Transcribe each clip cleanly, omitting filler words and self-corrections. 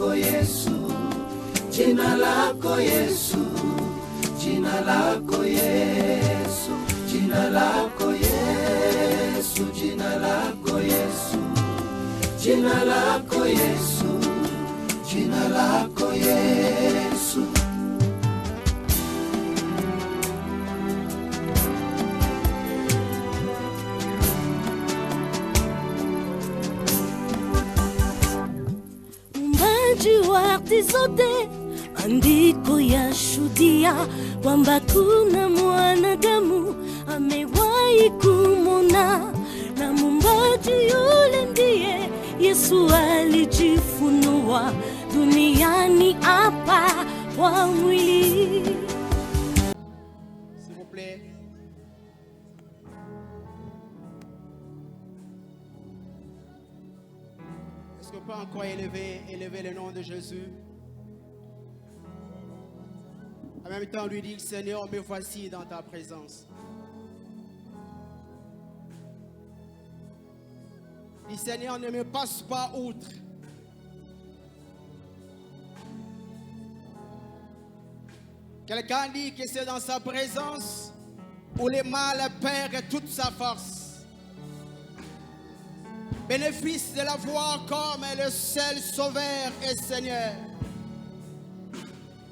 lako Yesu, jina lako Yesu, jina lako Yesu, jina lako Yesu, jina lako Yesu, jina lako Yesu, jina lako Yesu. Wakati zote andiko yashuhudia kwamba kuna mwanadamu amewahi kumwona, na Muumbaji yule ndiye Yesu alijifunua duniani hapa kwa mwili. S'il vous plaît. Est-ce qu'on peut encore élever le nom de Jésus? En même temps, lui dire, Seigneur, me voici dans ta présence. Dis, Seigneur, ne me passe pas outre. Quelqu'un dit que c'est dans sa présence où le mal perd toute sa force. Bénéfice de la voir comme le seul sauveur et Seigneur.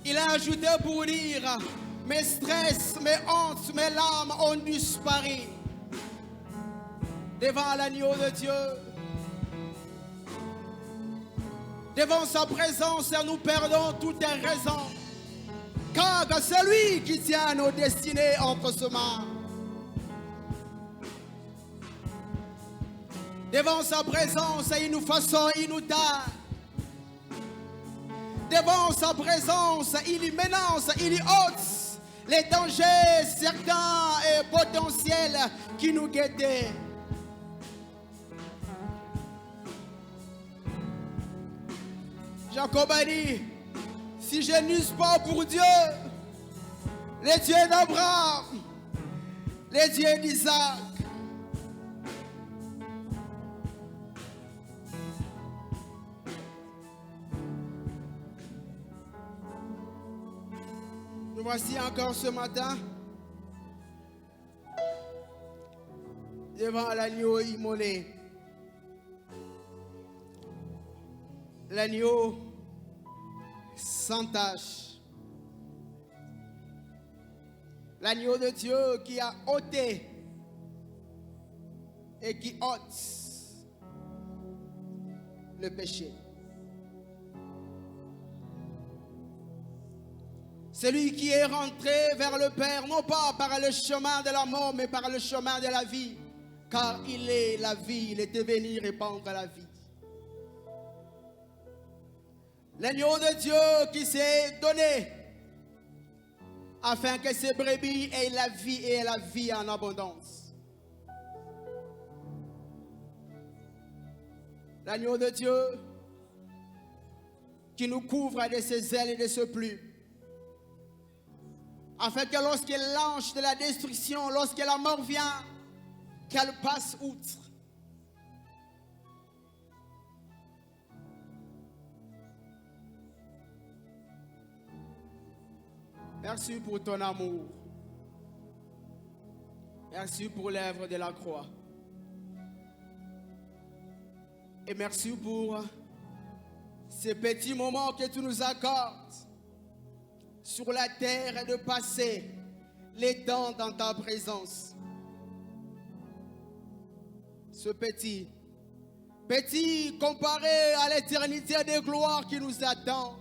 Il a ajouté pour dire, mes stress, mes hontes, mes larmes ont disparu devant l'agneau de Dieu. Devant sa présence, nous perdons toute raison. Car c'est lui qui tient nos destinées entre ses mains. Devant sa présence, il nous façonne, il nous donne. Devant sa présence, il y menace, il y ôte les dangers certains et potentiels qui nous guettaient. Jacob a dit, si je n'use pas pour Dieu, les dieux d'Abraham, les dieux d'Isaac, nous voici encore ce matin devant l'agneau immolé. L'agneau sans tache. L'agneau de Dieu qui a ôté et qui ôte le péché. Celui qui est rentré vers le Père, non pas par le chemin de la mort, mais par le chemin de la vie. Car il est la vie, il était venu répandre la vie. L'agneau de Dieu qui s'est donné afin que ses brebis aient la vie et la vie en abondance. L'agneau de Dieu qui nous couvre de ses ailes et de ses plumes. Afin que lorsqu'il lance de la destruction, lorsque la mort vient, qu'elle passe outre. Merci pour ton amour. Merci pour l'œuvre de la croix. Et merci pour ces petits moments que tu nous accordes sur la terre et de passer les temps dans ta présence. Ce petit comparé à l'éternité de gloire qui nous attend.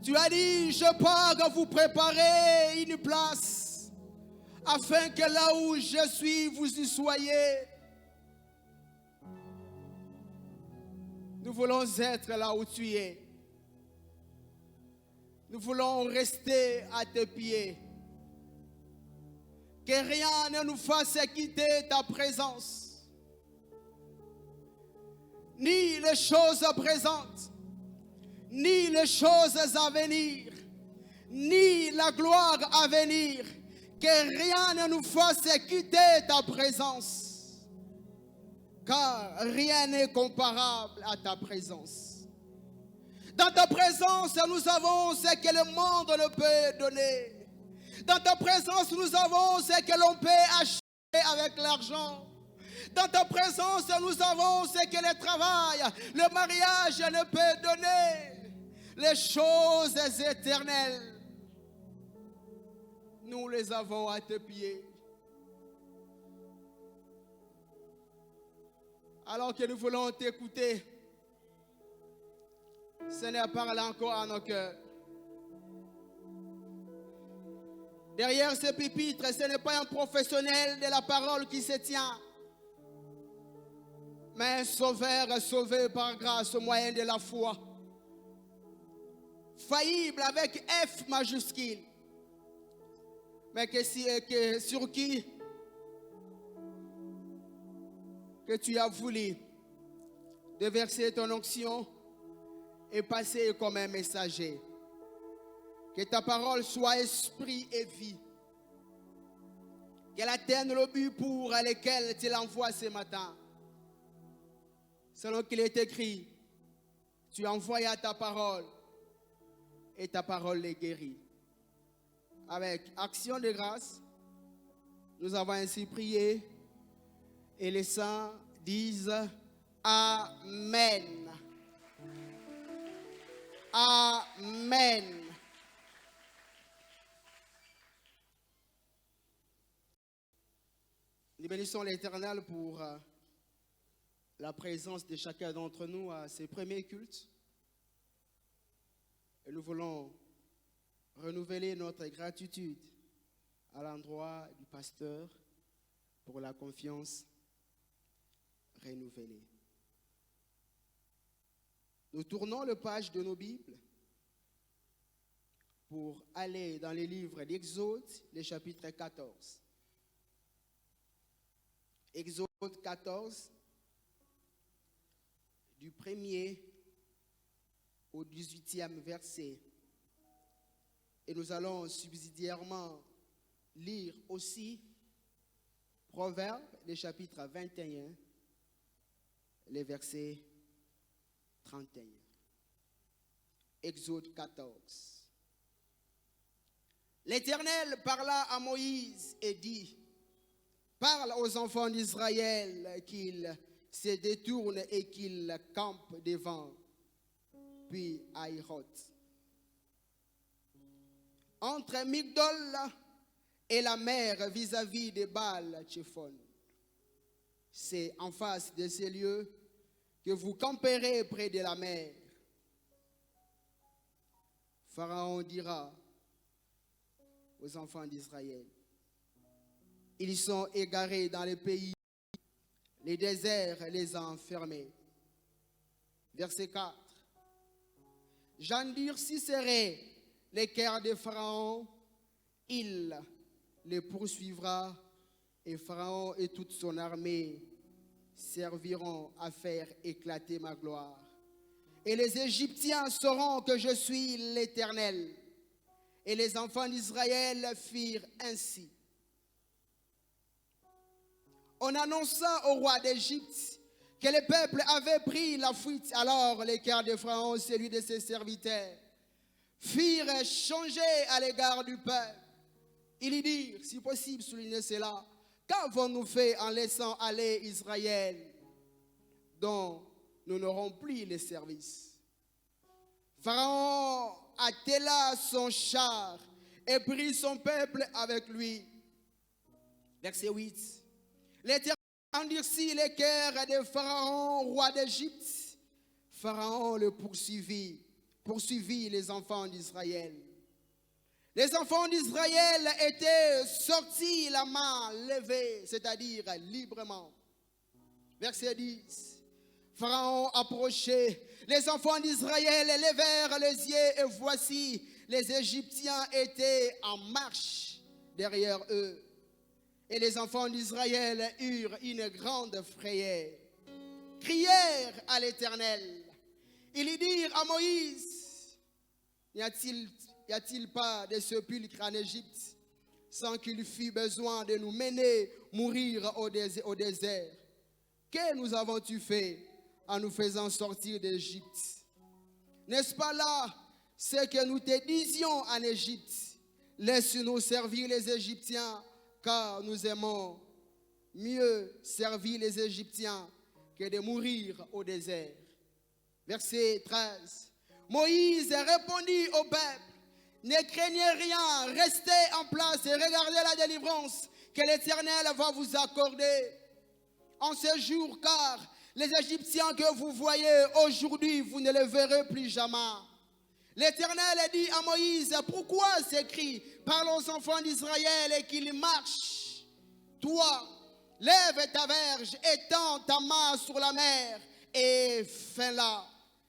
Tu as dit, je pars vous préparer une place, afin que là où je suis, vous y soyez. Nous voulons être là où tu es. Nous voulons rester à tes pieds. Que rien ne nous fasse quitter ta présence. Ni les choses présentes, ni les choses à venir, ni la gloire à venir. Que rien ne nous fasse quitter ta présence. Car rien n'est comparable à ta présence. Dans ta présence, nous avons ce que le monde ne peut donner. Dans ta présence, nous avons ce que l'on peut acheter avec l'argent. Dans ta présence, nous avons ce que le travail, le mariage ne peut donner. Les choses éternelles, nous les avons à tes pieds. Alors que nous voulons t'écouter, Seigneur, parle encore à nos cœurs. Derrière ce pupitre, ce n'est pas un professionnel de la parole qui se tient, mais un sauveur sauvé par grâce au moyen de la foi. Faillible avec F majuscule, mais sur qui que tu as voulu déverser ton onction et passer comme un messager. Que ta parole soit esprit et vie. Qu'elle atteigne le but pour lequel tu l'envoies ce matin. Selon qu'il est écrit, tu envoies ta parole et ta parole les guérit. Avec action de grâce, nous avons ainsi prié et les saints disent Amen. Amen. Nous bénissons l'Éternel pour la présence de chacun d'entre nous à ces premiers cultes. Et nous voulons renouveler notre gratitude à l'endroit du pasteur pour la confiance renouvelée. Nous tournons le page de nos Bibles pour aller dans les livres d'Exode, le chapitre 14. Exode 14, du 1er au 18e verset. Et nous allons subsidiairement lire aussi Proverbes, le chapitre 21, les versets 31. Exode 14. L'Éternel parla à Moïse et dit, parle aux enfants d'Israël qu'ils se détournent et qu'ils campent devant, puis à Hiroth. Entre Migdol et la mer vis-à-vis de Baal-Tchephon. C'est en face de ces lieux que vous camperez près de la mer. Pharaon dira aux enfants d'Israël, ils sont égarés dans le pays, les déserts les ont enfermés. Verset 4. J'endurcirai les cœurs de Pharaon, il les poursuivra, et Pharaon et toute son armée serviront à faire éclater ma gloire. Et les Égyptiens sauront que je suis l'Éternel. Et les enfants d'Israël firent ainsi. On annonça au roi d'Égypte que le peuple avait pris la fuite. Alors les cœurs de Pharaon, celui de ses serviteurs, firent changer à l'égard du peuple. Ils dirent, si possible, soulignez cela, qu'avons-nous fait en laissant aller Israël, dont nous n'aurons plus les services? Pharaon attela son char et prit son peuple avec lui. Verset 8. L'Éternel endurcit les cœurs de Pharaon, roi d'Égypte. Pharaon le poursuivit les enfants d'Israël. Les enfants d'Israël étaient sortis la main levée, c'est-à-dire librement. Verset 10. Pharaon approchait. Les enfants d'Israël levèrent les yeux et voici, les Égyptiens étaient en marche derrière eux. Et les enfants d'Israël eurent une grande frayeur. Crièrent à l'Éternel. Ils dirent à Moïse, y a-t-il pas de sépulcre en Égypte sans qu'il fût besoin de nous mener mourir au désert? Que nous avons-tu fait en nous faisant sortir d'Égypte? N'est-ce pas là ce que nous te disions en Égypte? Laisse-nous servir les Égyptiens, car nous aimons mieux servir les Égyptiens que de mourir au désert. Verset 13. Moïse répondit au peuple: ne craignez rien, restez en place et regardez la délivrance que l'Éternel va vous accorder en ce jour, car les Égyptiens que vous voyez aujourd'hui, vous ne les verrez plus jamais. L'Éternel dit à Moïse: pourquoi ces cris? Parle aux enfants d'Israël et qu'ils marchent. Toi, lève ta verge, étends ta main sur la mer et fais-la.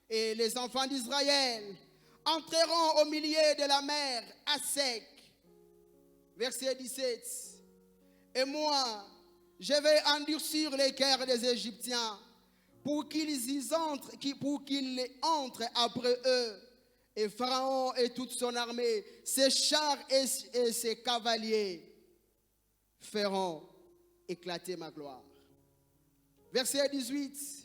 Et les enfants d'Israël entreront au milieu de la mer à sec. Verset 17. Et moi, je vais endurcir les cœurs des Égyptiens pour qu'ils entrent après eux. Et Pharaon et toute son armée, ses chars et ses cavaliers feront éclater ma gloire. Verset 18.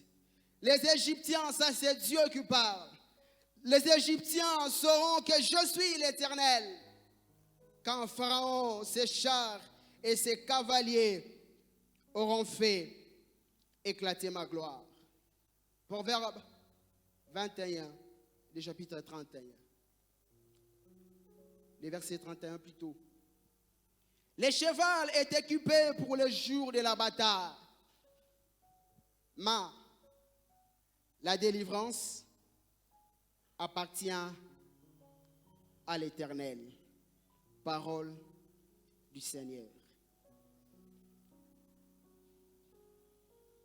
Les Égyptiens, ça c'est Dieu qui parle. Les Égyptiens sauront que je suis l'Éternel quand Pharaon, ses chars et ses cavaliers auront fait éclater ma gloire. Proverbe 21, le chapitre 31. Le verset 31 plutôt. Les chevaux est équipé pour le jour de la bataille. Mais la délivrance appartient à l'Éternel. Parole du Seigneur.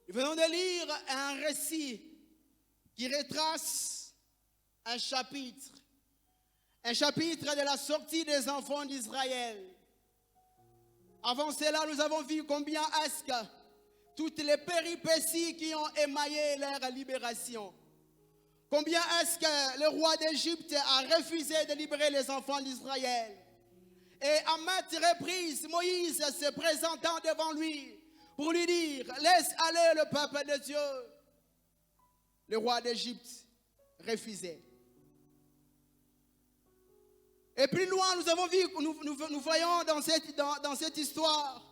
Nous venons de lire un récit qui retrace un chapitre de la sortie des enfants d'Israël. Avant cela, nous avons vu combien est-ce que toutes les péripéties qui ont émaillé leur libération, combien est-ce que le roi d'Égypte a refusé de libérer les enfants d'Israël. Et à maintes reprises, Moïse se présentant devant lui pour lui dire: laisse aller le peuple de Dieu. Le roi d'Égypte refusait. Et plus loin, nous avons vu, nous voyons dans cette histoire,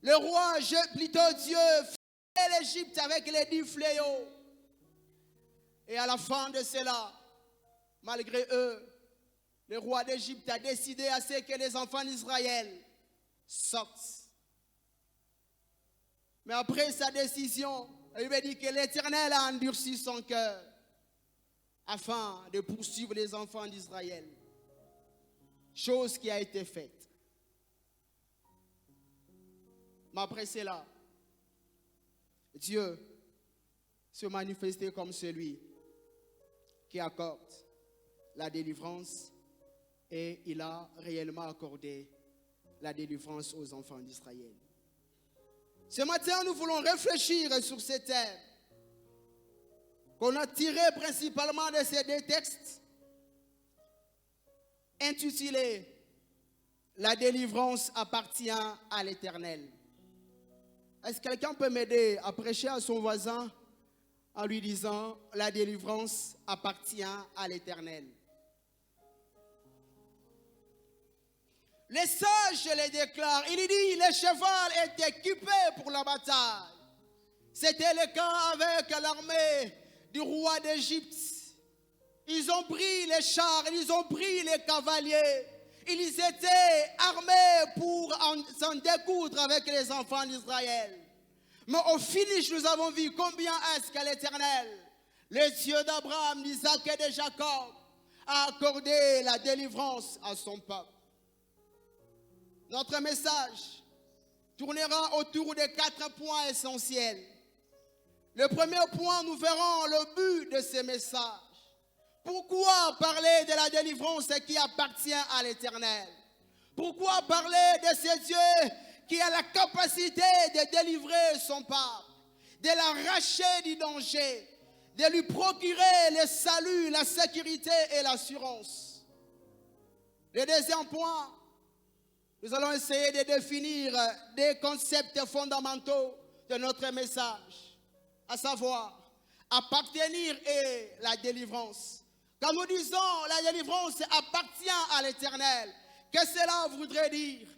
le roi, plutôt Dieu, fait l'Égypte avec les 10 fléaux. Et à la fin de cela, malgré eux, le roi d'Égypte a décidé à ce que les enfants d'Israël sortent. Mais après sa décision, il m'a dit que l'Éternel a endurci son cœur afin de poursuivre les enfants d'Israël. Chose qui a été faite. Mais après cela, Dieu se manifestait comme celui qui accorde la délivrance, et il a réellement accordé la délivrance aux enfants d'Israël. Ce matin, nous voulons réfléchir sur ces thèmes qu'on a tirés principalement de ces deux textes intitulés « La délivrance appartient à l'Éternel ». Est-ce que quelqu'un peut m'aider à prêcher à son voisin en lui disant « La délivrance appartient à l'Éternel ». Les sages les déclarent. Il dit: le cheval est équipé pour la bataille. C'était le cas avec l'armée du roi d'Égypte. Ils ont pris les chars, ils ont pris les cavaliers. Ils étaient armés pour s'en découdre avec les enfants d'Israël. Mais au finish, nous avons vu combien est-ce que l'Éternel, le Dieu d'Abraham, d'Isaac et de Jacob, a accordé la délivrance à son peuple. Notre message tournera autour de 4 points essentiels. Le premier point, nous verrons le but de ce message. Pourquoi parler de la délivrance qui appartient à l'Éternel? Pourquoi parler de ce Dieu qui a la capacité de délivrer son peuple, de l'arracher du danger, de lui procurer le salut, la sécurité et l'assurance? Le deuxième point, nous allons essayer de définir des concepts fondamentaux de notre message, à savoir appartenir et la délivrance. Quand nous disons la délivrance appartient à l'Éternel, qu'est-ce que cela voudrait dire?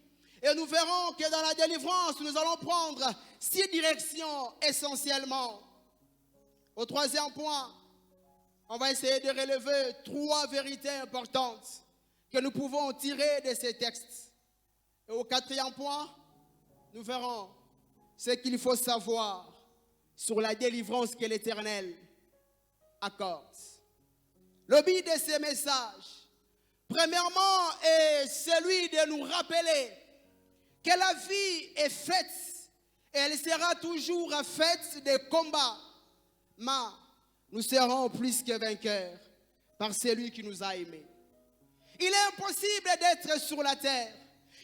Et nous verrons que dans la délivrance, nous allons prendre 6 directions essentiellement. Au 3e point, on va essayer de relever 3 vérités importantes que nous pouvons tirer de ces textes. Et au 4e point, nous verrons ce qu'il faut savoir sur la délivrance que l'Éternel accorde. Le but de ces messages, premièrement, est celui de nous rappeler que la vie est faite et elle sera toujours faite de combats. Mais nous serons plus que vainqueurs par celui qui nous a aimés. Il est impossible d'être sur la terre.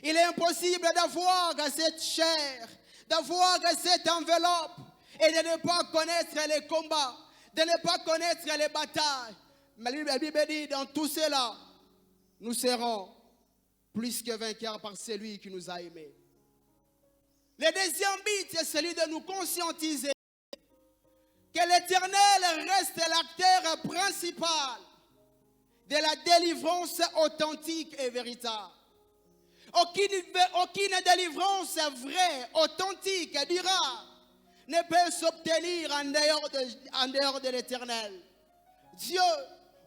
Il est impossible d'avoir cette chair, d'avoir cette enveloppe et de ne pas connaître les combats, de ne pas connaître les batailles. Mais la Bible dit, dans tout cela, nous serons plus que vainqueurs par celui qui nous a aimés. Le deuxième but est celui de nous conscientiser que l'Éternel reste l'acteur principal de la délivrance authentique et véritable. Aucune délivrance vraie, authentique et durable ne peut s'obtenir en dehors de l'Éternel. Dieu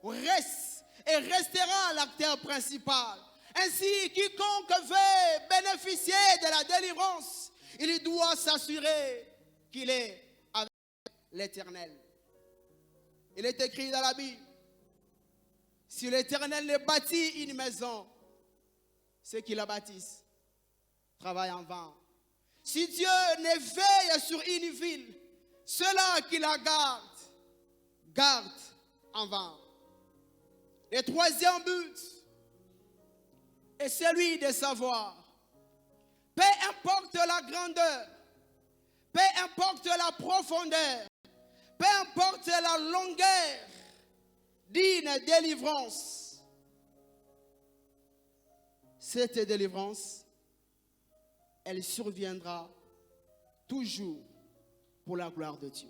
reste et restera l'acteur principal. Ainsi, quiconque veut bénéficier de la délivrance, il doit s'assurer qu'il est avec l'Éternel. Il est écrit dans la Bible, si l'Éternel ne bâtit une maison, ceux qui la bâtissent travaillent en vain. Si Dieu ne veille sur une ville, ceux-là qui la gardent en vain. Le 3e but est celui de savoir, peu importe la grandeur, peu importe la profondeur, peu importe la longueur d'une délivrance, cette délivrance, elle surviendra toujours pour la gloire de Dieu.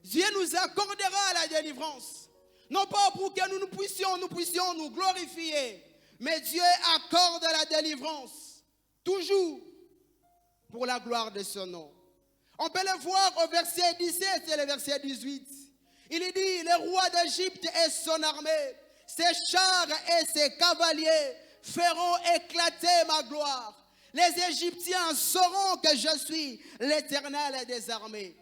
Dieu nous accordera la délivrance, non pas pour que nous puissions nous glorifier, mais Dieu accorde la délivrance toujours pour la gloire de son nom. On peut le voir au verset 17 et le verset 18. Il dit, le roi d'Égypte et son armée, ses chars et ses cavaliers feront éclater ma gloire. Les Égyptiens sauront que je suis l'Éternel des armées.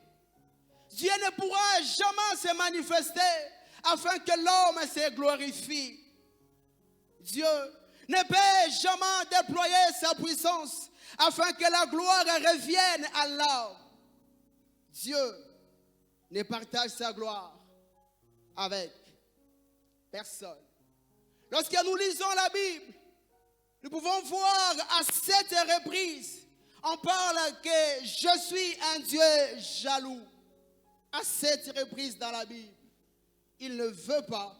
Dieu ne pourra jamais se manifester afin que l'homme se glorifie. Dieu ne peut jamais déployer sa puissance afin que la gloire revienne à l'homme. Dieu ne partage sa gloire avec personne. Lorsque nous lisons la Bible, nous pouvons voir à 7 reprises, on parle que je suis un Dieu jaloux. À 7 reprises dans la Bible, il ne veut pas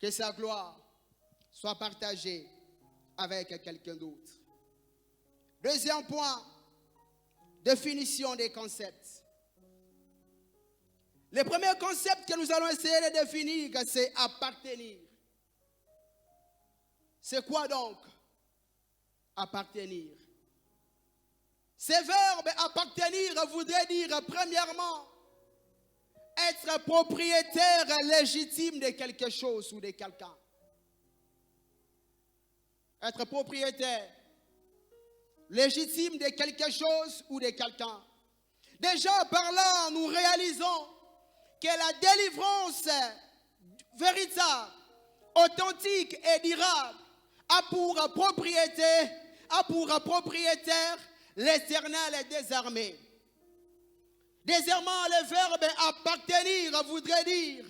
que sa gloire soit partagée avec quelqu'un d'autre. Deuxième point, définition des concepts. Le premier concept que nous allons essayer de définir, c'est appartenir. C'est quoi donc appartenir? Ce verbe appartenir voudrait dire premièrement être propriétaire légitime de quelque chose ou de quelqu'un. Être propriétaire légitime de quelque chose ou de quelqu'un. Déjà par là, nous réalisons que la délivrance véritable, authentique et durable a pour propriétaire l'Éternel des armées. Deuxièmement, le verbe appartenir voudrait dire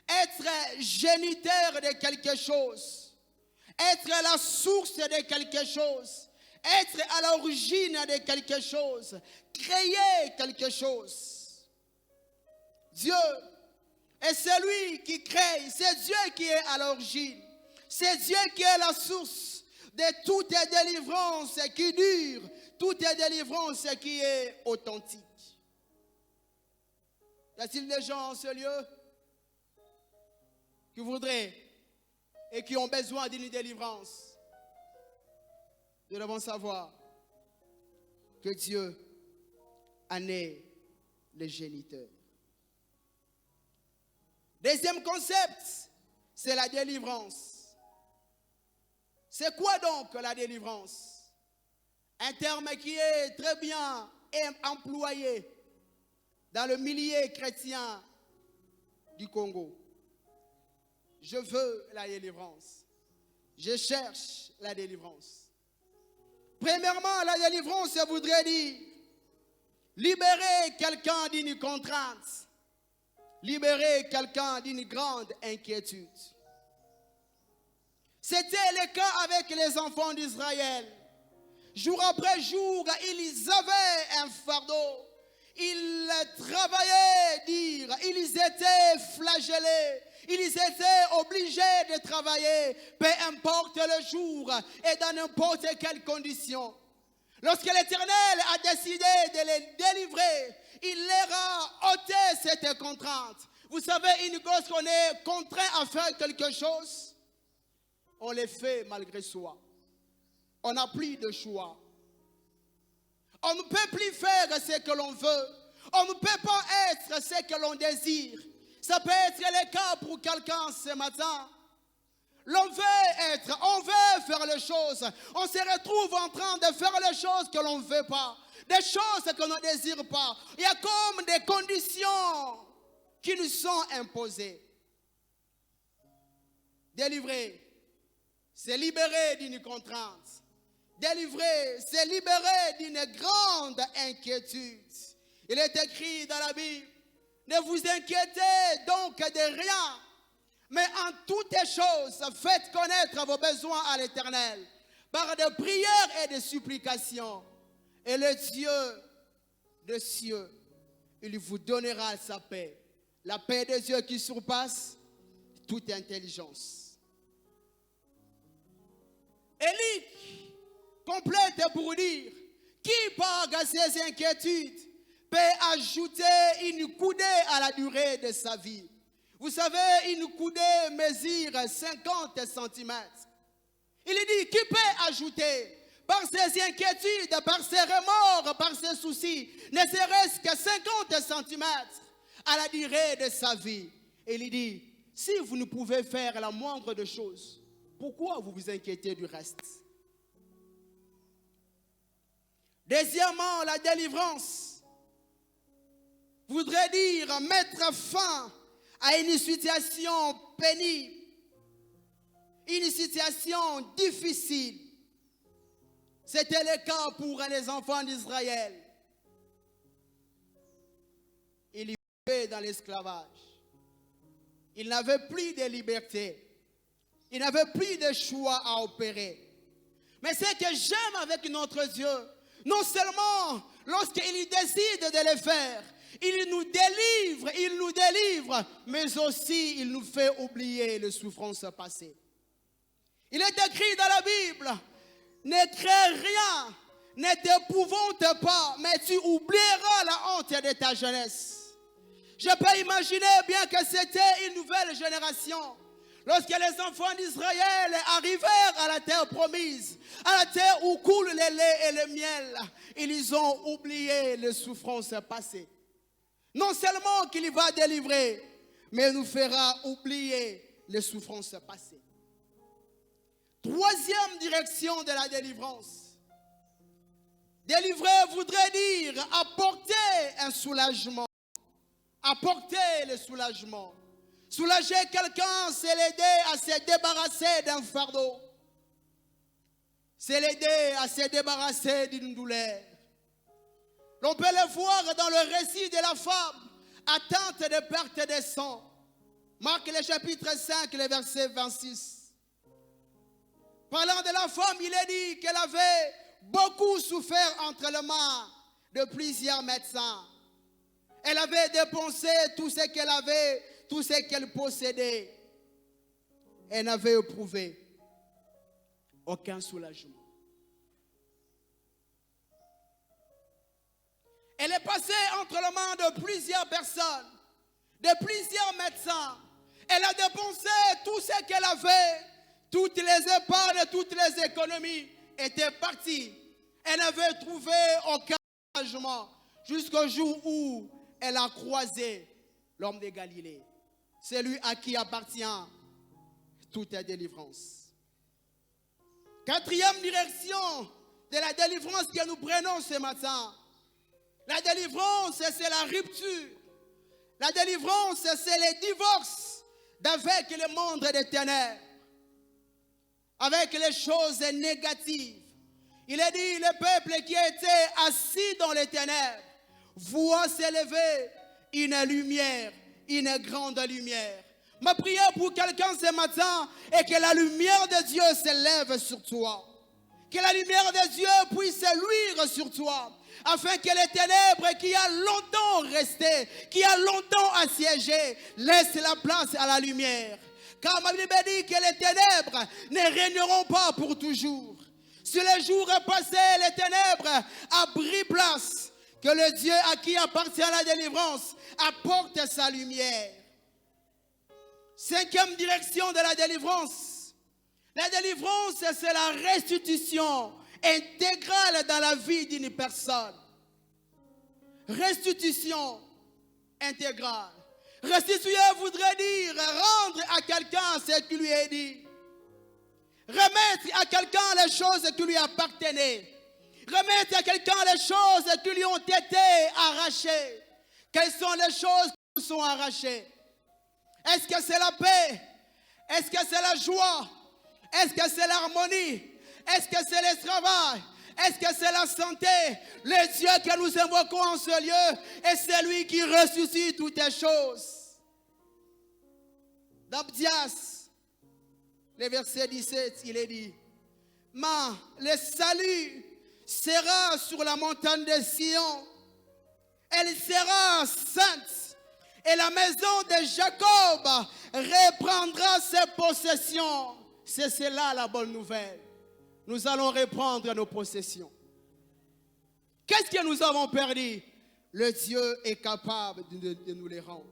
être géniteur de quelque chose, être la source de quelque chose, être à l'origine de quelque chose, créer quelque chose. Dieu est celui qui crée, c'est Dieu qui est à l'origine, c'est Dieu qui est la source de toute délivrance qui dure, toute délivrance qui est authentique. Y a-t-il des gens en ce lieu? qui voudraient et qui ont besoin d'une délivrance, nous devons savoir que Dieu en est le géniteur. Deuxième concept, c'est la délivrance. C'est quoi donc la délivrance? Un terme qui est très bien employé dans le milieu chrétien du Congo. Je veux la délivrance. Je cherche la délivrance. Premièrement, la délivrance, ça voudrait dire libérer quelqu'un d'une contrainte, libérer quelqu'un d'une grande inquiétude. C'était le cas avec les enfants d'Israël. Jour après jour, ils avaient un fardeau. Ils travaillaient, ils étaient flagellés. Ils étaient obligés de travailler, peu importe le jour et dans n'importe quelle condition. Lorsque l'Éternel a décidé de les délivrer, il leur a ôté cette contrainte. Vous savez, lorsqu'on est contraint à faire quelque chose, on le fait malgré soi. On n'a plus de choix. On ne peut plus faire ce que l'on veut. On ne peut pas être ce que l'on désire. Ça peut être le cas pour quelqu'un ce matin. On veut faire les choses. On se retrouve en train de faire les choses que l'on ne veut pas. Des choses que l'on ne désire pas. Il y a comme des conditions qui nous sont imposées. Délivrer, c'est libérer d'une contrainte. Délivrer, c'est libérer d'une grande inquiétude. Il est écrit dans la Bible, ne vous inquiétez donc de rien, mais en toutes choses, faites connaître vos besoins à l'Éternel, par des prières et des supplications. Et le Dieu des cieux, il vous donnera sa paix. La paix de Dieu qui surpasse toute intelligence. Élie complète pour dire, qui par ses inquiétudes peut ajouter une coudée à la durée de sa vie. Vous savez, une coudée mesure 50 cm. Il dit, qui peut ajouter par ses inquiétudes, par ses remords, par ses soucis, ne serait-ce que 50 cm à la durée de sa vie. Et il dit, si vous ne pouvez faire la moindre de choses, pourquoi vous vous inquiétez du reste? Deuxièmement, la délivrance voudrait dire mettre fin à une situation pénible, une situation difficile. C'était le cas pour les enfants d'Israël. Ils vivaient dans l'esclavage. Ils n'avaient plus de liberté. Ils n'avaient plus de choix à opérer. Mais ce que j'aime avec notre Dieu, non seulement lorsqu'il décide de le faire, il nous délivre, mais aussi il nous fait oublier les souffrances passées. Il est écrit dans la Bible, ne crains rien, ne t'épouvante pas, mais tu oublieras la honte de ta jeunesse. Je peux imaginer bien que c'était une nouvelle génération. Lorsque les enfants d'Israël arrivèrent à la terre promise, à la terre où coule le lait et le miel, ils ont oublié les souffrances passées. Non seulement qu'il va délivrer, mais il nous fera oublier les souffrances passées. Troisième direction de la délivrance. Délivrer voudrait dire apporter un soulagement. Apporter le soulagement. Soulager quelqu'un, c'est l'aider à se débarrasser d'un fardeau. C'est l'aider à se débarrasser d'une douleur. On peut le voir dans le récit de la femme atteinte de perte de sang. Marc le chapitre 5, le verset 26. Parlant de la femme, il est dit qu'elle avait beaucoup souffert entre les mains de plusieurs médecins. Elle avait dépensé tout ce qu'elle avait, tout ce qu'elle possédait. Elle n'avait éprouvé aucun soulagement. Elle est passée entre les mains de plusieurs personnes, de plusieurs médecins. Elle a dépensé tout ce qu'elle avait. Toutes les épargnes, toutes les économies étaient parties. Elle n'avait trouvé aucun arrangement jusqu'au jour où elle a croisé l'homme de Galilée. Celui à qui appartient toute la délivrance. Quatrième direction de la délivrance que nous prenons ce matin. La délivrance, c'est la rupture. La délivrance, c'est le divorce d'avec le monde des ténèbres, avec les choses négatives. Il est dit, le peuple qui était assis dans les ténèbres voit s'élever une lumière, une grande lumière. Ma prière pour quelqu'un ce matin est que la lumière de Dieu s'élève sur toi. Que la lumière de Dieu puisse luire sur toi. Afin que les ténèbres qui a longtemps resté, qui a longtemps assiégé, laissent la place à la lumière. Car ma Bible dit que les ténèbres ne régneront pas pour toujours. Si le jour est passé, les ténèbres a pris place. Que le Dieu à qui appartient la délivrance apporte sa lumière. Cinquième direction de la délivrance. La délivrance, c'est la restitution intégrale dans la vie d'une personne. Restitution intégrale. Restituer voudrait dire rendre à quelqu'un ce qui lui est dit. Remettre à quelqu'un les choses qui lui appartenaient. Remettre à quelqu'un les choses qui lui ont été arrachées. Quelles sont les choses qui sont arrachées? Est-ce que c'est la paix? Est-ce que c'est la joie? Est-ce que c'est l'harmonie? Est-ce que c'est le travail? Est-ce que c'est la santé? Le Dieu que nous invoquons en ce lieu est celui qui ressuscite toutes les choses. Dans Abdias, le verset 17, il est dit, mais le salut sera sur la montagne de Sion. Elle sera sainte. Et la maison de Jacob reprendra ses possessions. C'est cela la bonne nouvelle. Nous allons reprendre nos possessions. Qu'est-ce que nous avons perdu? Le Dieu est capable de nous les rendre.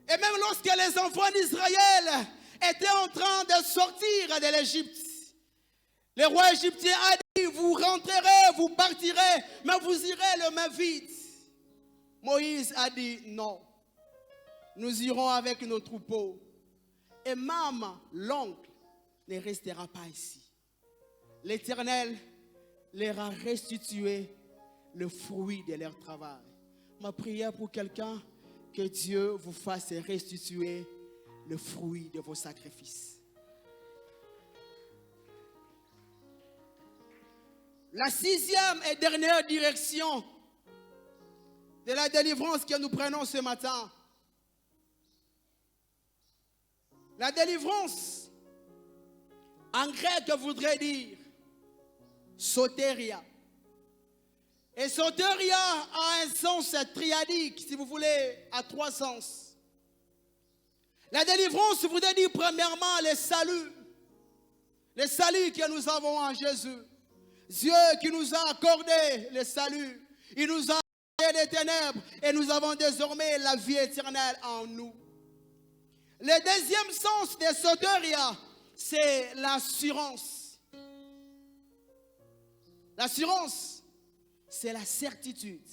Et même lorsque les enfants d'Israël étaient en train de sortir de l'Égypte, le roi égyptien a dit, vous rentrerez, vous partirez, mais vous irez le main vide. Moïse a dit, non, nous irons avec nos troupeaux. Et même l'oncle ne restera pas ici. L'Éternel leur a restitué le fruit de leur travail. Ma prière pour quelqu'un, que Dieu vous fasse restituer le fruit de vos sacrifices. La sixième et dernière direction de la délivrance que nous prenons ce matin. La délivrance, en grec, voudrait dire soteria. Et soteria a un sens triadique, si vous voulez, à trois sens. La délivrance voudrait dire premièrement le salut. Le salut que nous avons en Jésus. Dieu qui nous a accordé le salut. Il nous a accordé des ténèbres et nous avons désormais la vie éternelle en nous. Le deuxième sens de soteria, c'est l'assurance. L'assurance, c'est la certitude.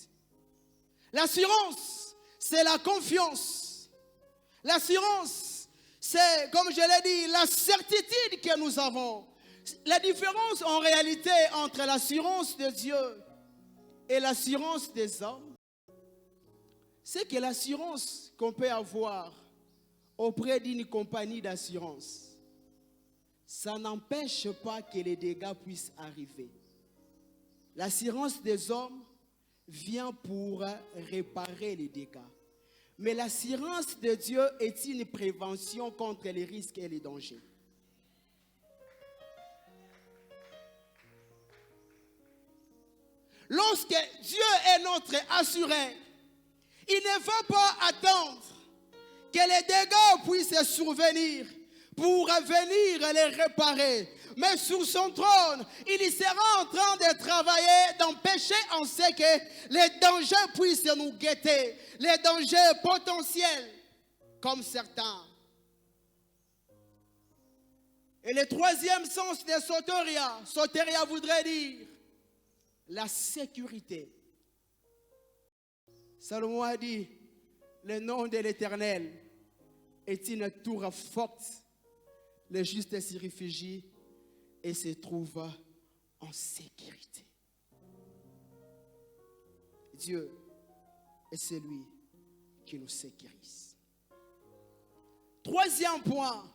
L'assurance, c'est la confiance. L'assurance, c'est, comme je l'ai dit, la certitude que nous avons. La différence en réalité entre l'assurance de Dieu et l'assurance des hommes, c'est que l'assurance qu'on peut avoir auprès d'une compagnie d'assurance, ça n'empêche pas que les dégâts puissent arriver. L'assurance des hommes vient pour réparer les dégâts. Mais l'assurance de Dieu est une prévention contre les risques et les dangers. Lorsque Dieu est notre assureur, il ne va pas attendre que les dégâts puissent survenir pour venir les réparer. mais sur son trône, il y sera en train de travailler d'empêcher, on sait que les dangers puissent nous guetter, les dangers potentiels, comme certains. Et le troisième sens de soteria, soteria voudrait dire la sécurité. Salomon a dit, le nom de l'Éternel est une tour forte. Le juste s'y réfugie et se trouve en sécurité. Dieu est celui qui nous sécurise. Troisième point.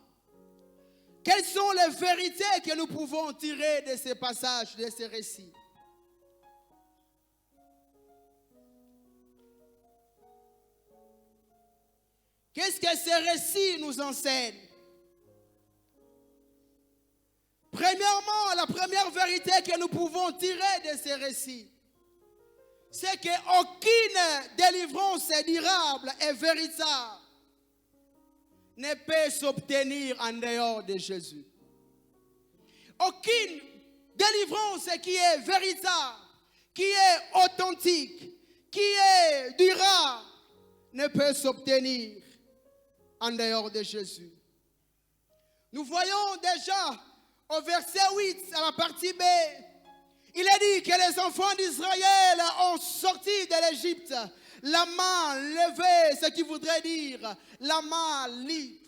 Quelles sont les vérités que nous pouvons tirer de ces passages, de ces récits? Qu'est-ce que ces récits nous enseignent? Premièrement, la première vérité que nous pouvons tirer de ces récits, c'est qu'aucune délivrance durable et véritable ne peut s'obtenir en dehors de Jésus. Aucune délivrance qui est véritable, qui est authentique, qui est durable, ne peut s'obtenir en dehors de Jésus. Nous voyons déjà au verset 8, à la partie B, il est dit que les enfants d'Israël ont sorti de l'Égypte la main levée, ce qui voudrait dire la main libre.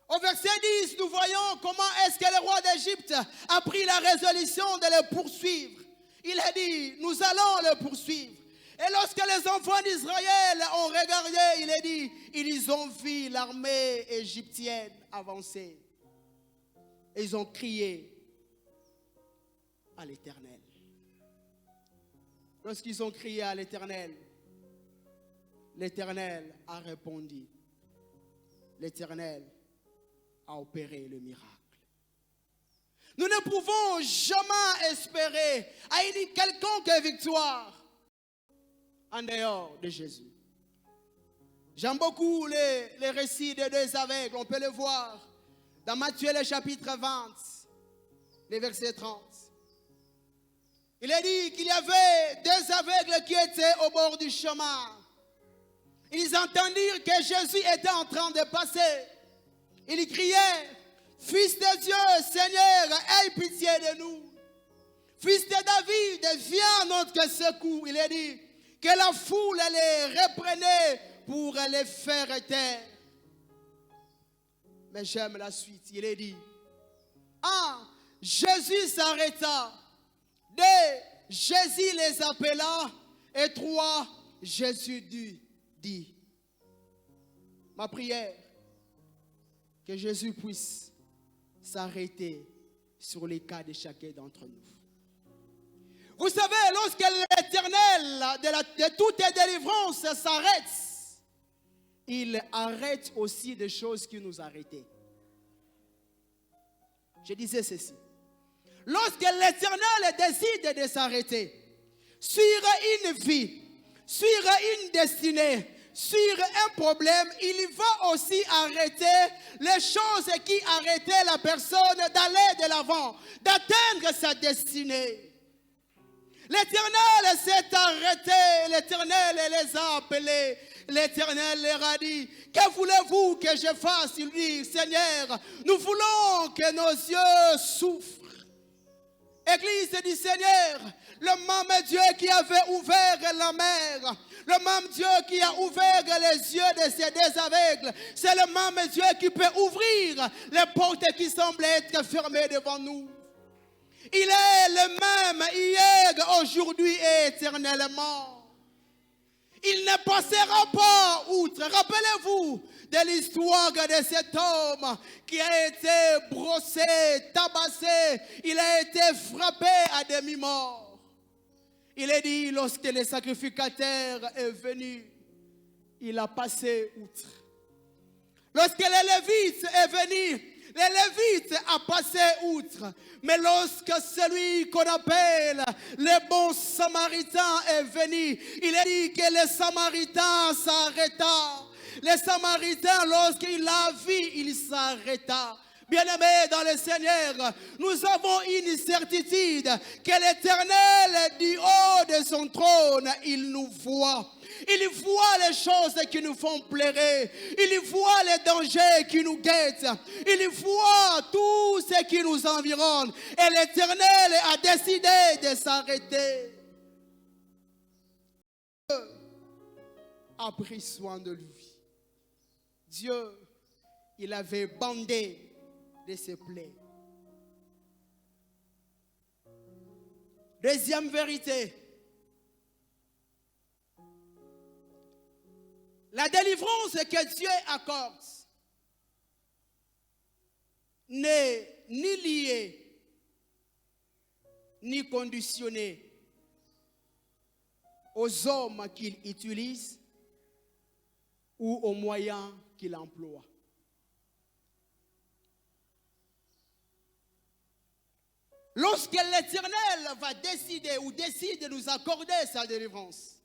Au verset 10, nous voyons comment est-ce que le roi d'Égypte a pris la résolution de le poursuivre. Il a dit, nous allons le poursuivre. Et lorsque les enfants d'Israël ont regardé, il est dit, ils ont vu l'armée égyptienne avancer. Et ils ont crié à l'Éternel. Lorsqu'ils ont crié à l'Éternel, l'Éternel a répondu. L'Éternel a opéré le miracle. Nous ne pouvons jamais espérer à une quelconque victoire en dehors de Jésus. J'aime beaucoup les récits des deux aveugles. On peut le voir dans Matthieu le chapitre 20, les versets 30. Il est dit qu'il y avait deux aveugles qui étaient au bord du chemin. Ils entendirent que Jésus était en train de passer. Ils criaient, « Fils de Dieu, Seigneur, aie pitié de nous. Fils de David, viens à notre secours. » Il est dit que la foule les reprenait pour les faire taire. Mais j'aime la suite. Il est dit, Jésus s'arrêta. 2, Jésus les appela. Et 3, Jésus dit, ma prière, que Jésus puisse s'arrêter sur les cas de chacun d'entre nous. Vous savez, lorsque l'Éternel de toute délivrance s'arrête, il arrête aussi des choses qui nous arrêtaient. Je disais ceci. Lorsque l'Éternel décide de s'arrêter sur une vie, sur une destinée, sur un problème, il va aussi arrêter les choses qui arrêtaient la personne d'aller de l'avant, d'atteindre sa destinée. L'Éternel s'est arrêté, l'Éternel les a appelés, l'Éternel leur a dit, que voulez-vous que je fasse? Il dit, Seigneur, nous voulons que nos yeux souffrent. Église du Seigneur, le même Dieu qui avait ouvert la mer, le même Dieu qui a ouvert les yeux de ces deux aveugles, c'est le même Dieu qui peut ouvrir les portes qui semblent être fermées devant nous. Il est le même hier, aujourd'hui et éternellement. Il ne passera pas outre. Rappelez-vous de l'histoire de cet homme qui a été brossé, tabassé. Il a été frappé à demi-mort. Il est dit, lorsque le sacrificateur est venu, il a passé outre. Lorsque le Lévite est venu, le Lévite a passé outre. Mais lorsque celui qu'on appelle le bon Samaritain est venu, il a dit que le Samaritain s'arrêta. Le Samaritain, lorsqu'il l'a vu, il s'arrêta. Bien-aimés dans le Seigneur, nous avons une certitude que l'Éternel du haut de son trône, il nous voit. Il voit les choses qui nous font pleurer. Il voit les dangers qui nous guettent. Il voit tout ce qui nous environne. Et l'Éternel a décidé de s'arrêter. Dieu a pris soin de lui. Dieu, il avait bandé de ses plaies. Deuxième vérité. La délivrance que Dieu accorde n'est ni liée, ni conditionnée aux hommes qu'il utilise ou aux moyens qu'il emploie. Lorsque l'Éternel va décider ou décide de nous accorder sa délivrance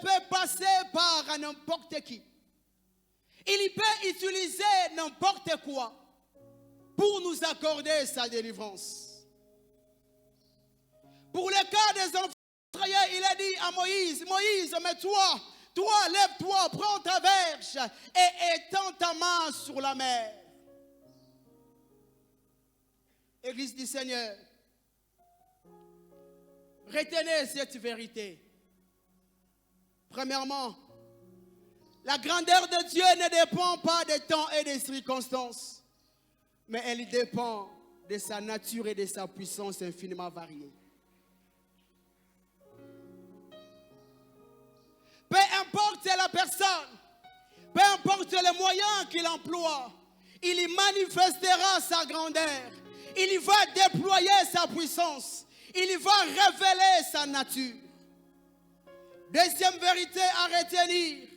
peut passer par n'importe qui. Il peut utiliser n'importe quoi pour nous accorder sa délivrance. Pour le cas des enfants d'Israël, il a dit à Moïse, Moïse, mais toi, lève-toi, prends ta verge et étends ta main sur la mer. Église du Seigneur, retenez cette vérité. Premièrement, la grandeur de Dieu ne dépend pas des temps et des circonstances, mais elle dépend de sa nature et de sa puissance infiniment variée. Peu importe la personne, peu importe les moyens qu'il emploie, il y manifestera sa grandeur. Il y va déployer sa puissance. Il y va révéler sa nature. Deuxième vérité à retenir.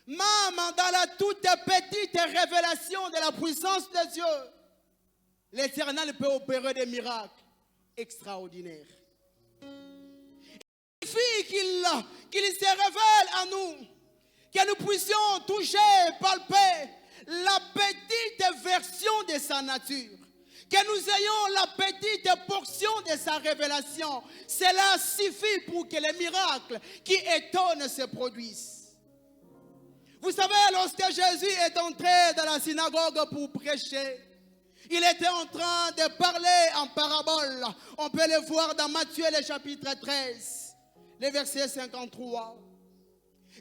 Même dans la toute petite révélation de la puissance de Dieu, l'Éternel peut opérer des miracles extraordinaires. Il suffit qu'il se révèle à nous, que nous puissions toucher, palper la petite version de sa nature. Que nous ayons la petite portion de sa révélation. Cela suffit pour que les miracles qui étonnent se produisent. Vous savez, lorsque Jésus est entré dans la synagogue pour prêcher, il était en train de parler en parabole. On peut le voir dans Matthieu, le chapitre 13, le verset 53.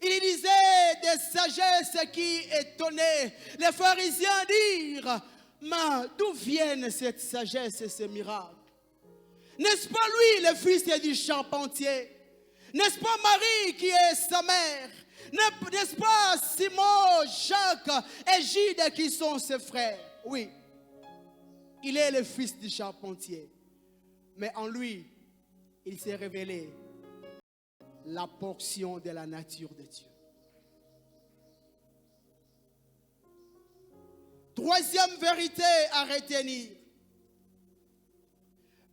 Il disait des sagesses qui étonnaient. Les pharisiens dirent, mais d'où viennent cette sagesse et ces miracles? N'est-ce pas lui le fils du charpentier? N'est-ce pas Marie qui est sa mère? N'est-ce pas Simon, Jacques et Jude qui sont ses frères? Oui, il est le fils du charpentier. Mais en lui, il s'est révélé la portion de la nature de Dieu. Troisième vérité à retenir.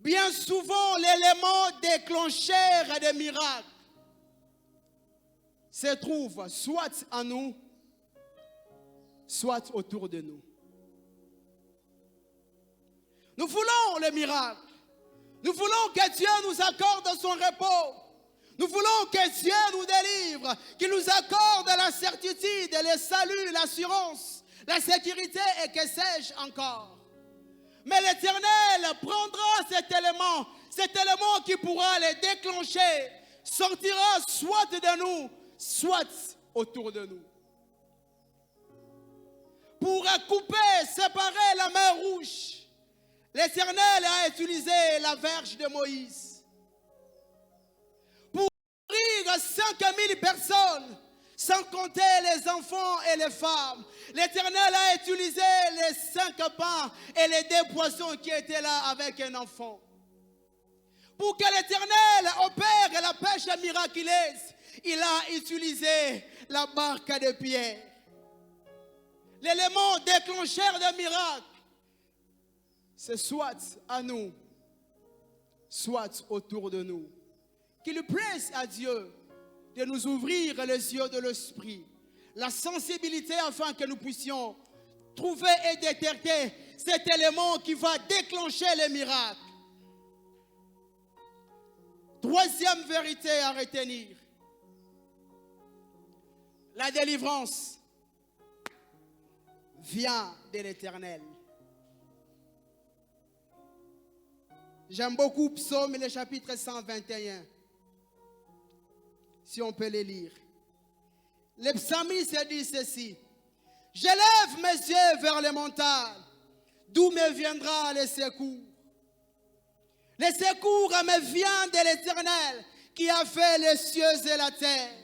Bien souvent, l'élément déclencheur des miracles se trouve soit en nous, soit autour de nous. Nous voulons le miracle. Nous voulons que Dieu nous accorde son repos. Nous voulons que Dieu nous délivre, qu'il nous accorde la certitude, le salut, l'assurance, la sécurité et que sais-je encore. Mais l'Éternel prendra cet élément qui pourra le déclencher, sortira soit de nous, soit autour de nous. Pour couper, séparer la mer Rouge, l'Éternel a utilisé la verge de Moïse. Pour nourrir 5000 personnes, sans compter les enfants et les femmes, l'Éternel a utilisé les 5 pains et les 2 poissons qui étaient là avec un enfant. Pour que l'Éternel opère la pêche miraculeuse, il a utilisé la barque de Pierre. L'élément déclencheur de miracle, c'est soit à nous, soit autour de nous. Qu'il plaise à Dieu de nous ouvrir les yeux de l'esprit, la sensibilité afin que nous puissions trouver et détecter cet élément qui va déclencher les miracles. Troisième vérité à retenir. La délivrance vient de l'Éternel. J'aime beaucoup Psaume, le chapitre 121. Si on peut les lire. Le psalmiste dit ceci. J'élève mes yeux vers les montagnes, d'où me viendra le secours. Le secours me vient de l'Éternel qui a fait les cieux et la terre.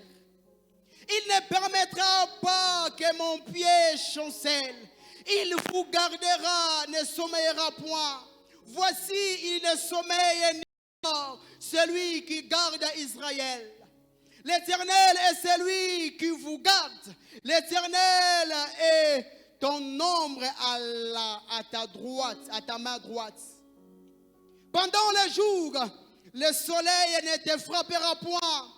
Il ne permettra pas que mon pied chancelle. Il vous gardera, ne sommeillera point. Voici, il ne sommeille ni dort, celui qui garde Israël. L'Éternel est celui qui vous garde. L'Éternel est ton ombre à ta droite, à ta main droite. Pendant le jour, le soleil ne te frappera point,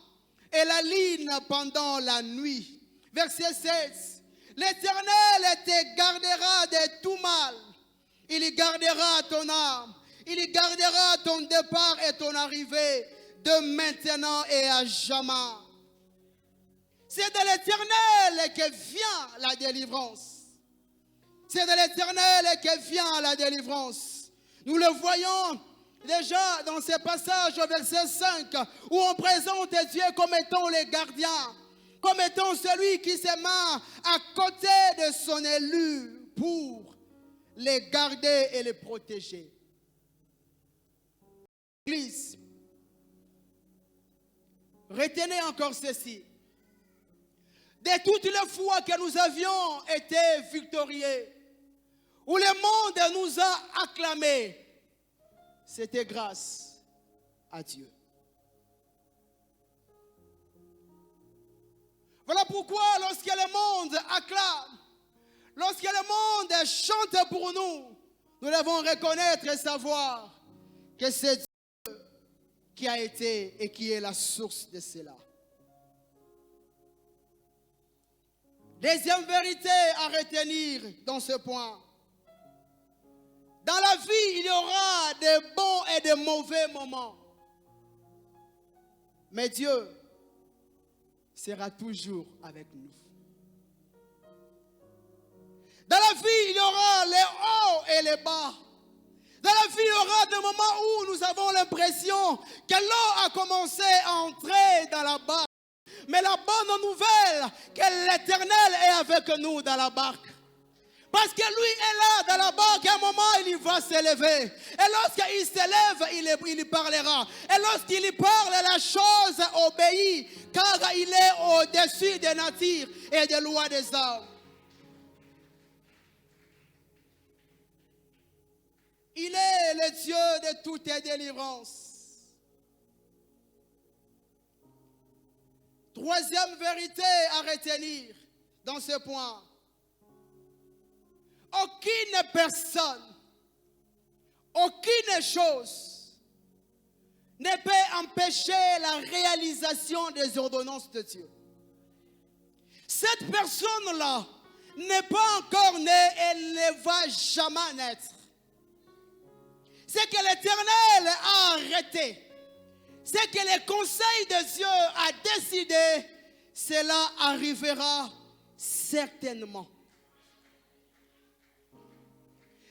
et la lune pendant la nuit. Verset 16. L'Éternel te gardera de tout mal. Il gardera ton âme. Il gardera ton départ et ton arrivée de maintenant et à jamais. C'est de l'Éternel que vient la délivrance. C'est de l'Éternel que vient la délivrance. Nous le voyons déjà dans ce passage au verset 5 où on présente Dieu comme étant le gardien, comme étant celui qui se met à côté de son élu pour les garder et les protéger. Église, retenez encore ceci. De toutes les fois que nous avions été victorieux, où le monde nous a acclamés, c'était grâce à Dieu. Voilà pourquoi lorsque le monde acclame, lorsque le monde chante pour nous, nous devons reconnaître et savoir que c'est Dieu qui a été et qui est la source de cela. Deuxième vérité à retenir dans ce point. Dans la vie, il y aura de bons et de mauvais moments. Mais Dieu sera toujours avec nous. Dans la vie, il y aura les hauts et les bas. Dans la vie, il y aura des moments où nous avons l'impression que l'eau a commencé à entrer dans la barque. Mais la bonne nouvelle, que l'Éternel est avec nous dans la barque. Parce que lui est là dans la barque, à un moment il va s'élever. Et lorsqu'il s'élève, il parlera. Et lorsqu'il parle, la chose obéit, car il est au-dessus des natures et des lois des hommes. Il est le Dieu de toutes les délivrances. Troisième vérité à retenir dans ce point. Aucune personne, aucune chose ne peut empêcher la réalisation des ordonnances de Dieu. Cette personne-là n'est pas encore née, elle ne va jamais naître. C'est que l'Éternel a arrêté. C'est que le conseil de Dieu a décidé, cela arrivera certainement.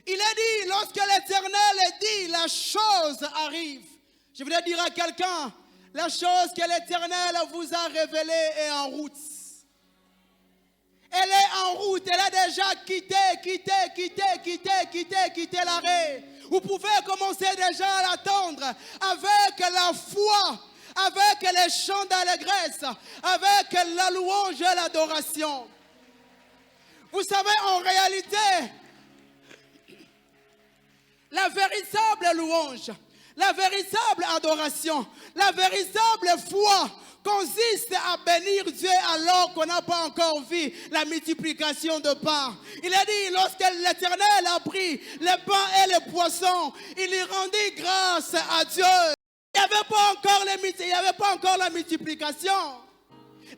Il a dit, lorsque l'Éternel dit, la chose arrive. Je voudrais dire à quelqu'un, la chose que l'Éternel vous a révélée est en route. Elle est en route, elle a déjà quitté l'arrêt. Vous pouvez commencer déjà à l'attendre avec la foi, avec les chants d'allégresse, avec la louange et l'adoration. Vous savez, en réalité, la véritable louange, la véritable adoration, la véritable foi consiste à bénir Dieu alors qu'on n'a pas encore vu la multiplication de pain. Il a dit, lorsque l'Éternel a pris les pains et les poissons, il y rendit grâce à Dieu. Il n'y avait pas encore la multiplication.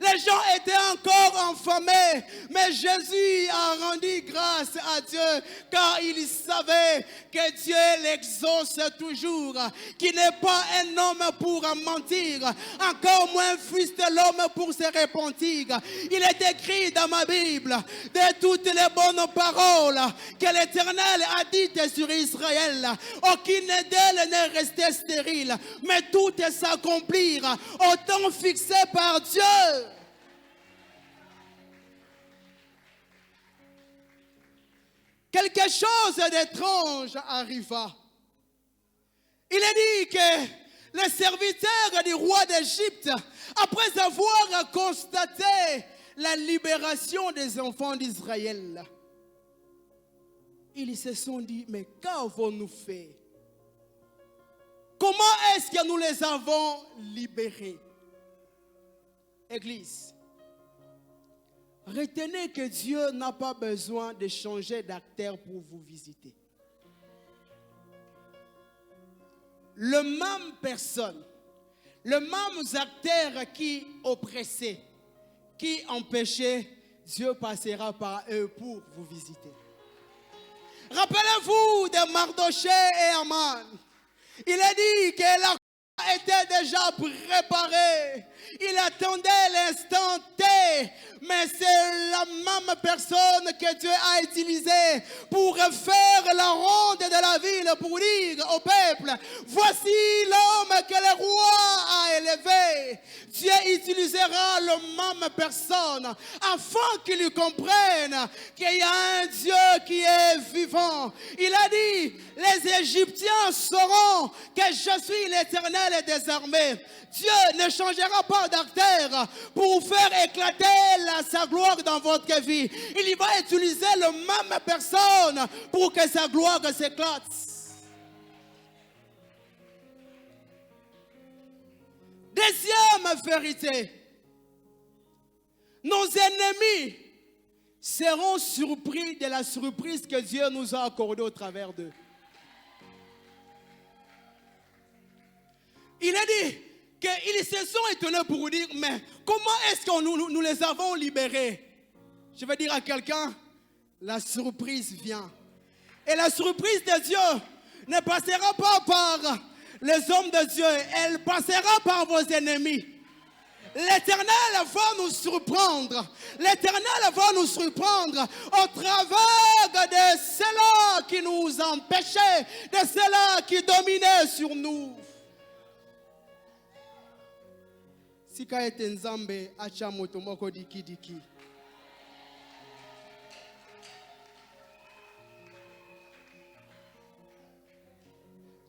Les gens étaient encore enflammés, mais Jésus a rendu grâce à Dieu car il savait que Dieu l'exauce toujours, qu'il n'est pas un homme pour mentir, encore moins fils de l'homme pour se repentir. Il est écrit dans ma Bible de toutes les bonnes paroles que l'Éternel a dites sur Israël. Aucune d'elles n'est restée stérile, mais toutes s'accomplirent au temps fixé par Dieu. Quelque chose d'étrange arriva. Il est dit que les serviteurs du roi d'Égypte, après avoir constaté la libération des enfants d'Israël, ils se sont dit, mais qu'avons-nous fait? Comment est-ce que nous les avons libérés? Église, retenez que Dieu n'a pas besoin de changer d'acteur pour vous visiter. Le même personne, le même acteur qui oppressait, qui empêchait, Dieu passera par eux pour vous visiter. Rappelez-vous de Mardoché et Aman. Il a dit que la était déjà préparé. Il attendait l'instant T, mais c'est la même personne que Dieu a utilisée pour faire la ronde de la ville, pour dire au peuple, voici l'homme que le roi a élevé. Dieu utilisera la même personne afin qu'il comprenne qu'il y a un Dieu qui est vivant. Il a dit, les Égyptiens sauront que je suis l'Éternel des armées. Dieu ne changera pas d'acteur pour faire éclater sa gloire dans votre vie. Il va utiliser la même personne pour que sa gloire s'éclate. Deuxième vérité. Nos ennemis seront surpris de la surprise que Dieu nous a accordée au travers d'eux. Il a dit qu'ils se sont étonnés pour dire, mais comment est-ce que nous les avons libérés? Je vais dire à quelqu'un, la surprise vient. Et la surprise de Dieu ne passera pas par les hommes de Dieu, elle passera par vos ennemis. L'Éternel va nous surprendre. L'Éternel va nous surprendre au travers de ceux-là qui nous empêchaient, de ceux-là qui dominaient sur nous. Sika ete nzambe acha moto moko diki diki.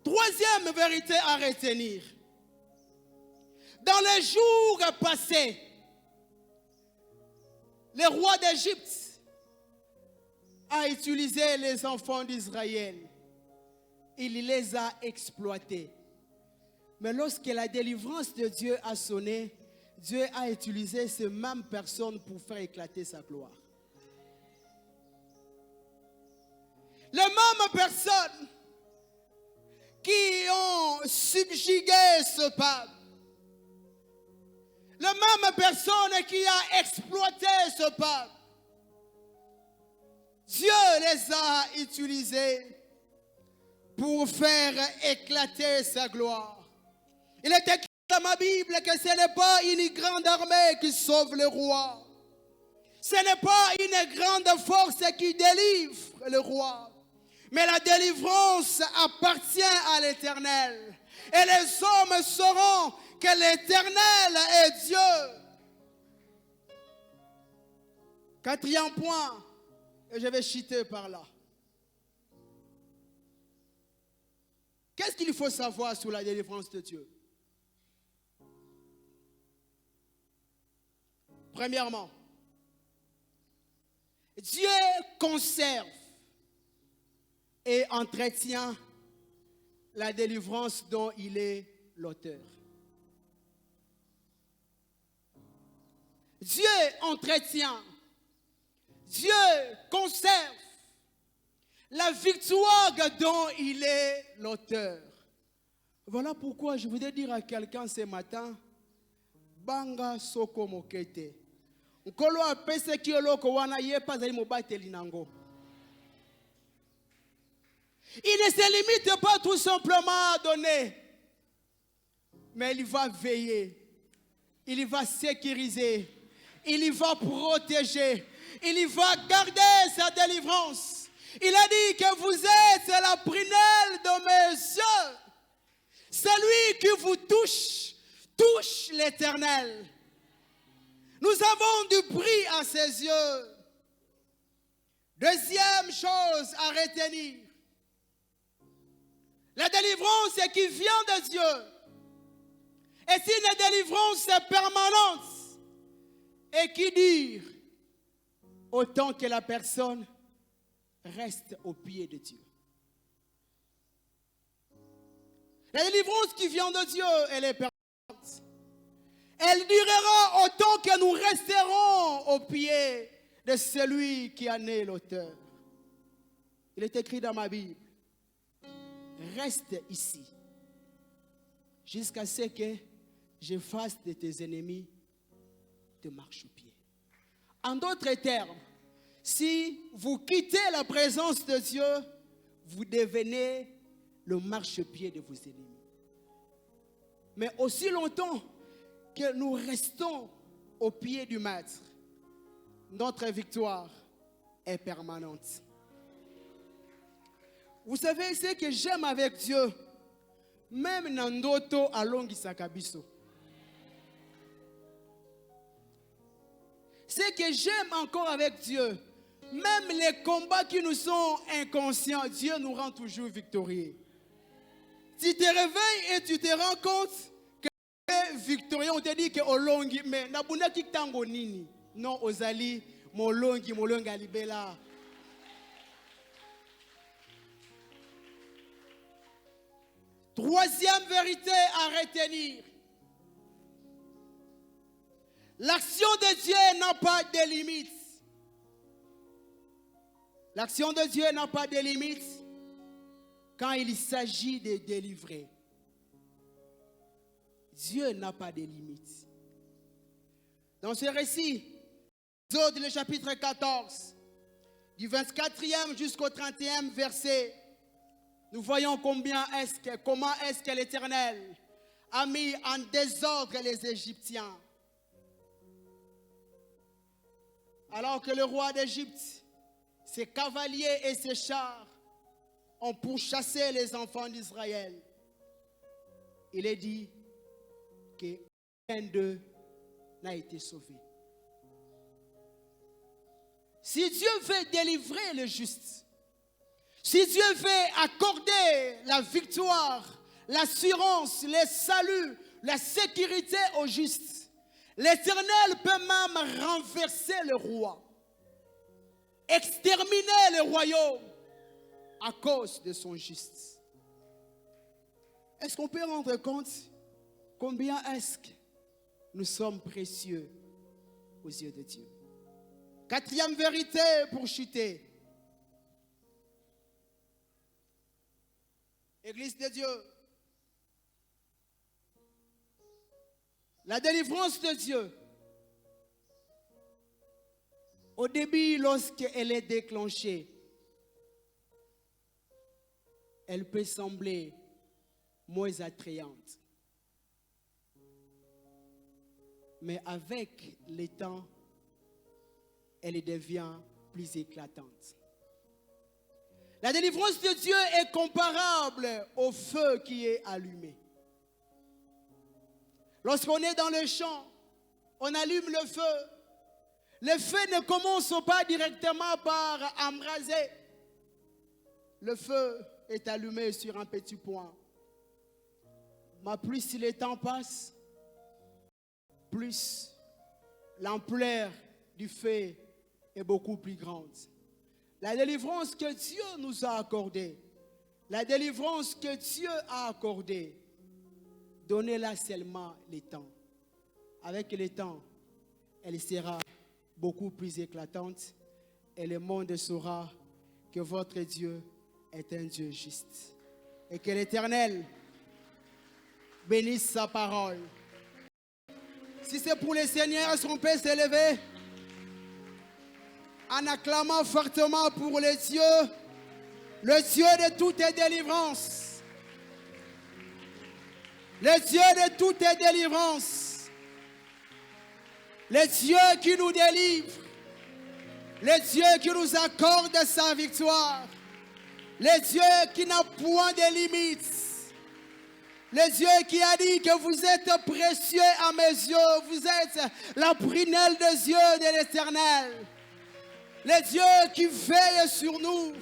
Troisième vérité à retenir. Dans les jours passés, le roi d'Égypte a utilisé les enfants d'Israël. Il les a exploités. Mais lorsque la délivrance de Dieu a sonné, Dieu a utilisé ces mêmes personnes pour faire éclater sa gloire. Les mêmes personnes qui ont subjugué ce peuple, les mêmes personnes qui ont exploité ce peuple, Dieu les a utilisés pour faire éclater sa gloire. Il est écrit dans ma Bible que ce n'est pas une grande armée qui sauve le roi. Ce n'est pas une grande force qui délivre le roi. Mais la délivrance appartient à l'Éternel. Et les hommes sauront que l'Éternel est Dieu. Quatrième point, et je vais chuter par là. Qu'est-ce qu'il faut savoir sur la délivrance de Dieu? Premièrement, Dieu conserve et entretient la délivrance dont il est l'auteur. Dieu entretient, Dieu conserve la victoire dont il est l'auteur. Voilà pourquoi je voudrais dire à quelqu'un ce matin, banga soko mokete. Nkolo apese ki eloko wana ye pas ali mobateli nango. Il ne se limite pas tout simplement à donner, mais il va veiller, il va sécuriser, il va protéger, il va garder sa délivrance. Il a dit que vous êtes la prunelle de mes yeux. Celui qui vous touche, touche l'Éternel. Nous avons du prix à ses yeux. Deuxième chose à retenir. La délivrance qui vient de Dieu. Et si la délivrance est permanente, et qui dire, autant que la personne reste au pied de Dieu. La délivrance qui vient de Dieu, elle est permanente. Elle durera autant que nous resterons au pied de celui qui en est l'auteur. Il est écrit dans ma Bible, reste ici jusqu'à ce que je fasse de tes ennemis te marchepied. En d'autres termes, si vous quittez la présence de Dieu, vous devenez le marchepied de vos ennemis. Mais aussi longtemps que nous restons au pied du Maître, notre victoire est permanente. Vous savez ce que j'aime avec Dieu, même Nandoto alongi sakabiso. Ce que j'aime encore avec Dieu, même les combats qui nous sont inconscients, Dieu nous rend toujours victorieux. Tu te réveilles et tu te rends compte que victorieux, on te dit que olongi, mais nabuna ki tango nini? Non, ozali, molongi alibela. Troisième vérité à retenir. L'action de Dieu n'a pas de limites. L'action de Dieu n'a pas de limites quand il s'agit de délivrer. Dieu n'a pas de limites. Dans ce récit, Exode le chapitre 14, du 24e jusqu'au 30e verset, nous voyons comment est-ce que l'Éternel a mis en désordre les Égyptiens. Alors que le roi d'Égypte, ses cavaliers et ses chars ont pourchassé les enfants d'Israël, il est dit qu'aucun d'eux n'a été sauvé. Si Dieu veut délivrer le juste, si Dieu veut accorder la victoire, l'assurance, le salut, la sécurité au juste, l'Éternel peut même renverser le roi, exterminer le royaume à cause de son juste. Est-ce qu'on peut rendre compte combien est-ce que nous sommes précieux aux yeux de Dieu? Quatrième vérité pour chuter. Église de Dieu, la délivrance de Dieu, au début, lorsqu'elle est déclenchée, elle peut sembler moins attrayante. Mais avec le temps, elle devient plus éclatante. La délivrance de Dieu est comparable au feu qui est allumé. Lorsqu'on est dans le champ, on allume le feu. Le feu ne commence pas directement par embraser. Le feu est allumé sur un petit point. Mais plus le temps passe, plus l'ampleur du feu est beaucoup plus grande. La délivrance que Dieu nous a accordée, la délivrance que Dieu a accordée, donnez-la seulement le temps. Avec le temps, elle sera beaucoup plus éclatante et le monde saura que votre Dieu est un Dieu juste. Et que l'Éternel bénisse sa parole. Si c'est pour les seigneurs, est-ce qu'on peut s'élever en acclamant fortement pour le Dieu de toutes les délivrances. Le Dieu de toutes les délivrances. Le Dieu qui nous délivre. Le Dieu qui nous accorde sa victoire. Le Dieu qui n'a point de limites. Le Dieu qui a dit que vous êtes précieux à mes yeux. Vous êtes la prunelle des yeux de l'Éternel. Le Dieu qui veille sur nous.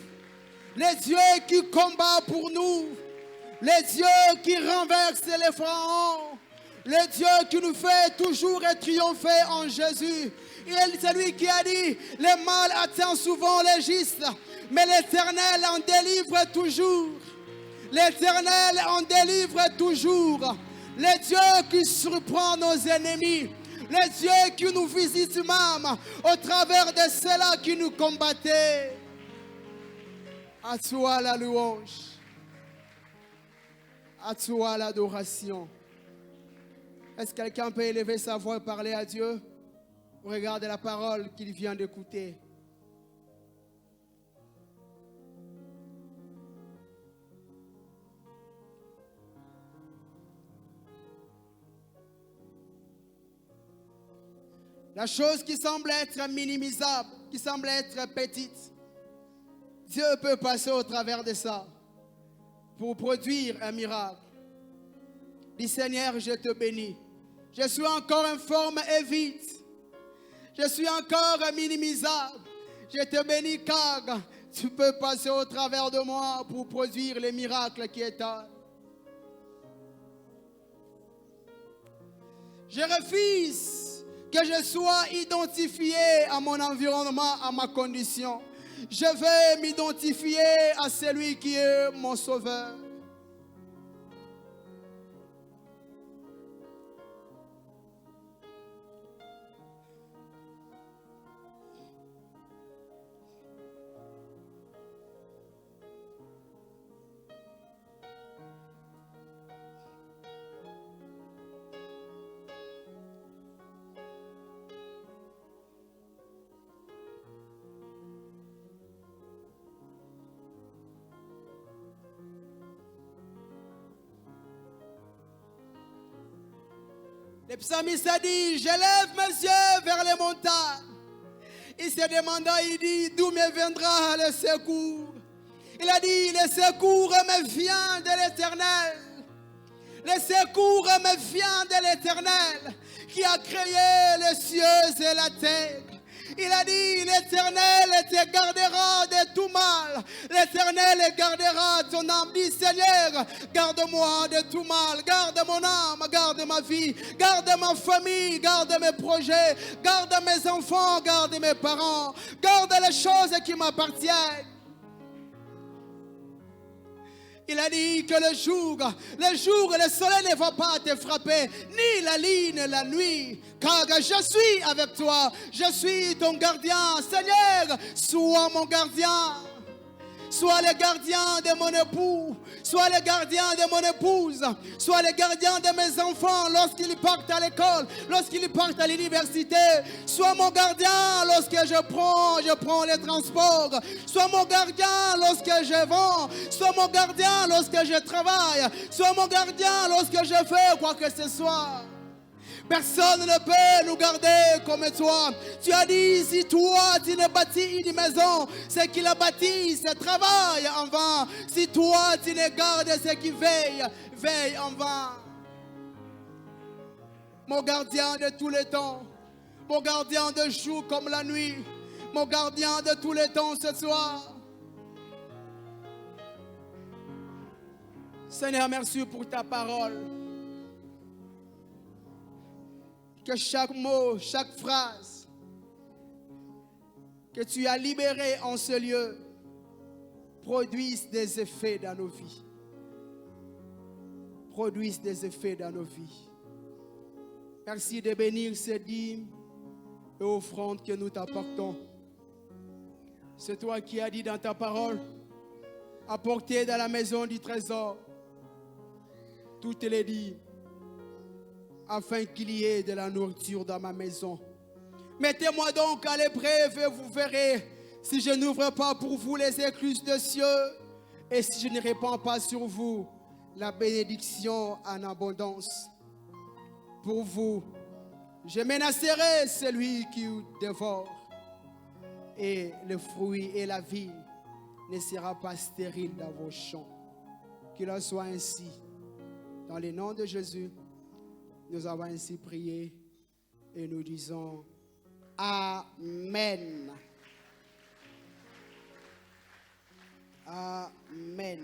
Le Dieu qui combat pour nous. Le Dieu qui renverse les pharaons. Le Dieu qui nous fait toujours triompher en Jésus. Il est celui qui a dit, le mal atteint souvent les justes, mais l'Éternel en délivre toujours. L'Éternel en délivre toujours. Le Dieu qui surprend nos ennemis. Le Dieu qui nous visite même au travers de ceux-là qui nous combattaient. À toi la louange. À toi l'adoration. Est-ce que quelqu'un peut élever sa voix et parler à Dieu? Regarde la parole qu'il vient d'écouter. La chose qui semble être minimisable, qui semble être petite, Dieu peut passer au travers de ça pour produire un miracle. Dis Seigneur, je te bénis. Je suis encore informe et vide. Je suis encore minimisable. Je te bénis car tu peux passer au travers de moi pour produire les miracles qui étalent. Je refuse que je sois identifié à mon environnement, à ma condition. Je veux m'identifier à celui qui est mon sauveur. Le psalmiste a dit, je lève mes yeux vers les montagnes. Il se demanda, il dit, d'où me viendra le secours? Il a dit, le secours me vient de l'Éternel. Le secours me vient de l'Éternel qui a créé les cieux et la terre. Il a dit, l'Éternel te gardera de tout mal. L'Éternel gardera ton âme. Dis, Seigneur, garde-moi de tout mal. Garde mon âme, garde ma vie. Garde ma famille, garde mes projets. Garde mes enfants, garde mes parents. Garde les choses qui m'appartiennent. Il a dit que le jour, le soleil ne va pas te frapper, ni la lune la nuit, car je suis avec toi, je suis ton gardien. Seigneur, sois mon gardien. Sois le gardien de mon époux, sois le gardien de mon épouse, sois le gardien de mes enfants lorsqu'ils partent à l'école, lorsqu'ils partent à l'université. Sois mon gardien lorsque je prends les transports. Sois mon gardien lorsque je vends. Sois mon gardien lorsque je travaille. Sois mon gardien lorsque je fais quoi que ce soit. Personne ne peut nous garder comme toi. Tu as dit, si toi tu ne bâtis une maison, ceux qui la bâtissent travaillent en vain. Si toi tu ne gardes ceux qui veillent en vain. Mon gardien de tous les temps, mon gardien de jour comme la nuit, mon gardien de tous les temps ce soir. Seigneur, merci pour ta parole. Que chaque mot, chaque phrase que tu as libérée en ce lieu produise des effets dans nos vies. Produise des effets dans nos vies. Merci de bénir ces dîmes et offrandes que nous t'apportons. C'est toi qui as dit dans ta parole, apportez dans la maison du trésor toutes les dîmes afin qu'il y ait de la nourriture dans ma maison. Mettez-moi donc à l'épreuve et vous verrez si je n'ouvre pas pour vous les écluses des cieux et si je ne répands pas sur vous la bénédiction en abondance. Pour vous, je menacerai celui qui vous dévore et le fruit et la vie ne sera pas stérile dans vos champs. Qu'il en soit ainsi. Dans le nom de Jésus, nous avons ainsi prié et nous disons Amen. Amen.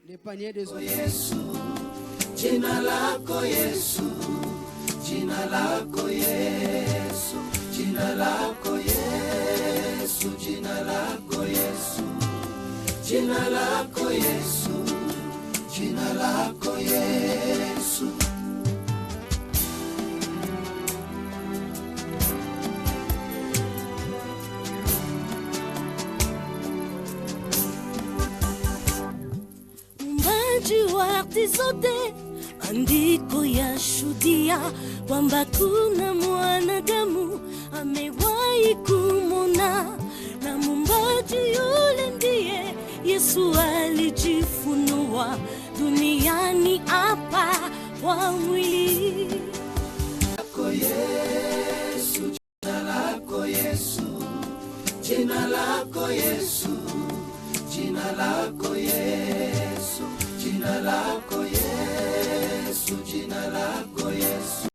Les paniers des eaux. Yesu, jina lako Yesu, jina lako Yesu, jina lako Yesu, jina lako Yesu, jina lako Yesu, jina lako Yesu. Wakati zote andiko yashuhudia kwamba kuna mwanadamu amewahi kumwona, na Muumbaji yule ndiye Yesu alijifunua duniani hapa kwa mwili. Jina lako Yesu, jina lako Yesu, jina lako Yesu, jina lako